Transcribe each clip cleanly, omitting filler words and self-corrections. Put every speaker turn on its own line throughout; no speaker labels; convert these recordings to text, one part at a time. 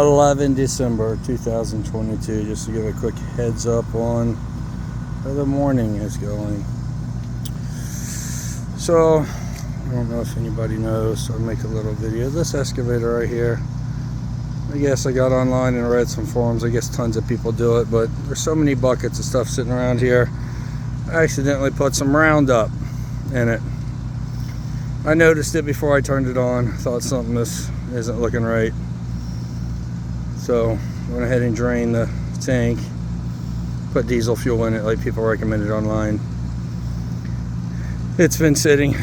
11 December 2022, just to give a quick heads up on how the morning is going. So I don't know if anybody knows, so I'll make a little video. This excavator right here, I guess I got online and read some forums. I guess tons of people do it, but there's so many buckets of stuff sitting around here. I accidentally put some Roundup in it. I noticed it before I turned it on. Thought something isn't looking right. So went ahead and drained the tank, put diesel fuel in it like people recommended online. It's been sitting.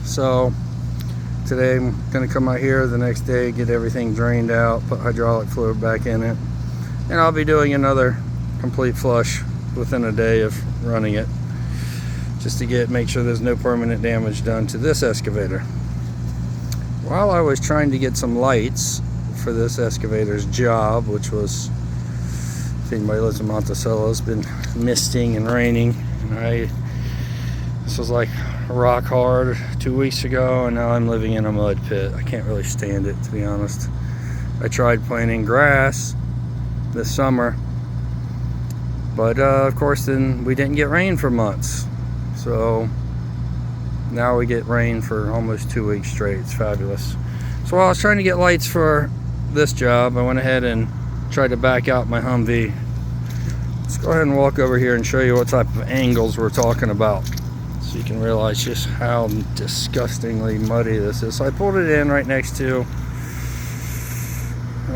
So today I'm gonna come out here the next day, get everything drained out, put hydraulic fluid back in it, and I'll be doing another complete flush within a day of running it, just to make sure there's no permanent damage done to this excavator. While I was trying to get some lights for this excavator's job, which was, if anybody lives in Monticello, it's been misting and raining, and this was like rock hard 2 weeks ago, and now I'm living in a mud pit. I can't really stand it, to be honest. I tried planting grass this summer, but of course then we didn't get rain for months. So now we get rain for almost 2 weeks straight. It's fabulous. So while I was trying to get lights for this job, I went ahead and tried to back out my Humvee. Let's go ahead and walk over here and show you what type of angles we're talking about, so you can realize just how disgustingly muddy this is. So I pulled it in right next to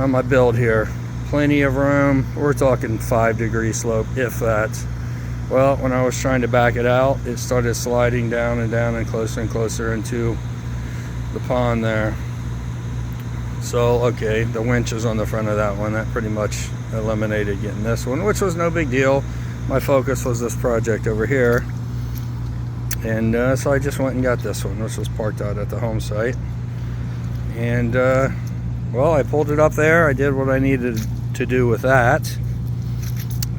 my build here. Plenty of room. We're talking 5-degree slope, if that. Well, when I was trying to back it out, it started sliding down and closer into the pond there. So, okay, the winch is on the front of that one. That pretty much eliminated getting this one, which was no big deal. My focus was this project over here. And so I just went and got this one, which was parked out at the home site. And, well, I pulled it up there. I did what I needed to do with that.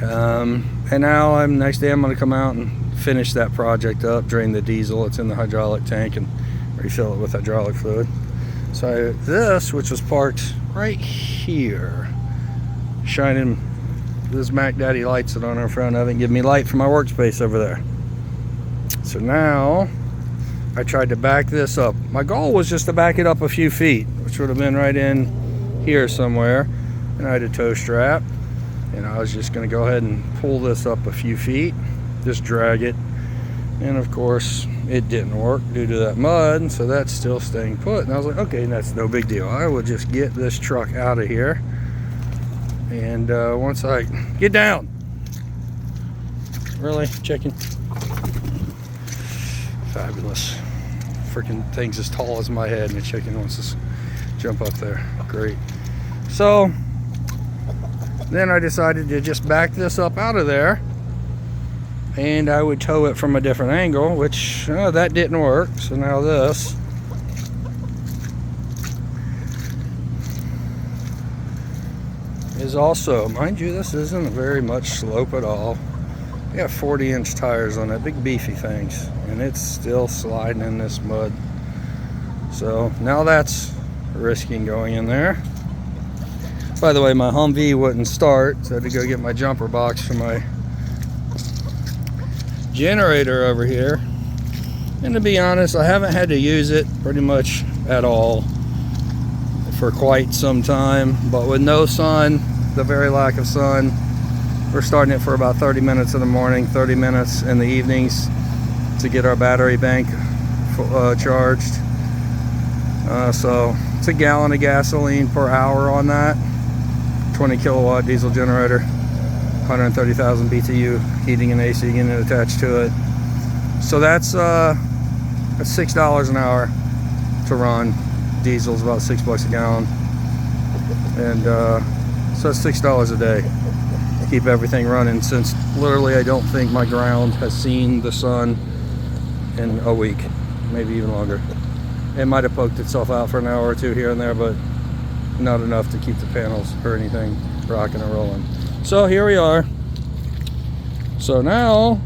And now next day I'm going to come out and finish that project up, drain the diesel. It's in the hydraulic tank, and refill it with hydraulic fluid. So this, which was parked right here, shining those Mac Daddy lights that are on our front of it, give me light for my workspace over there. So now I tried to back this up. My goal was just to back it up a few feet, which would have been right in here somewhere. And I had a tow strap, and I was just going to go ahead and pull this up a few feet, just drag it. And of course it didn't work due to that mud, so that's still staying put. And I was like, okay, that's no big deal. I will just get this truck out of here, and once I get down, really chicken, fabulous. Freaking thing's as tall as my head, and the chicken wants to jump up there. Great. So then I decided to just back this up out of there, and I would tow it from a different angle, which that didn't work. So now this is also, mind you, this isn't very much slope at all. We got 40-inch tires on it, big beefy things, and it's still sliding in this mud. So now that's risking going in there. By the way, my Humvee wouldn't start, so I had to go get my jumper box for my generator over here. And to be honest, I haven't had to use it pretty much at all for quite some time. But with no sun, the very lack of sun, we're starting it for about 30 minutes in the morning, 30 minutes in the evenings to get our battery bank charged. So it's a gallon of gasoline per hour on that. 20 kilowatt diesel generator, 130,000 BTU heating and AC unit attached to it. So that's $6 an hour to run. Diesel's about $6 a gallon, and so that's $6 a day to keep everything running, since literally I don't think my ground has seen the sun in a week, maybe even longer. It might have poked itself out for an hour or two here and there, but not enough to keep the panels or anything rocking and rolling. So here we are. So now,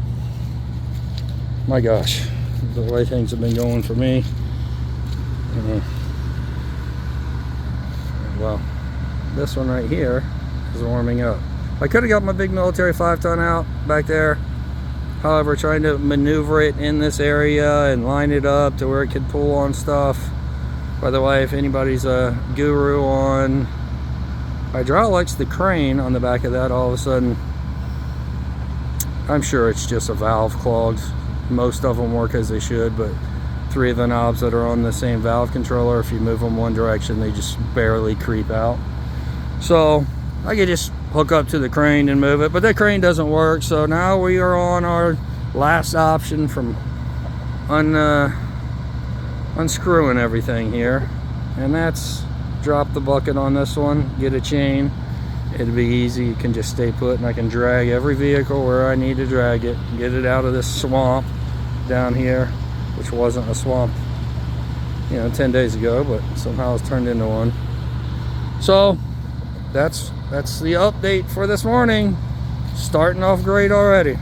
my gosh, the way things have been going for me. Well, this one right here is warming up. I could have got my big military 5-ton out back there. However, trying to maneuver it in this area and line it up to where it could pull on stuff. By the way, if anybody's a guru on hydraulics, the crane on the back of that, all of a sudden, I'm sure it's just a valve clogged. Most of them work as they should, but 3 of the knobs that are on the same valve controller, if you move them one direction, they just barely creep out. So I could just hook up to the crane and move it, but that crane doesn't work. So now we are on our last option from unscrewing everything here, and that's drop the bucket on this one, get a chain. It'll be easy. You can just stay put, and I can drag every vehicle where I need to drag it, get it out of this swamp down here, which wasn't a swamp, 10 days ago, but somehow it's turned into one. So that's the update for this morning. Starting off great already.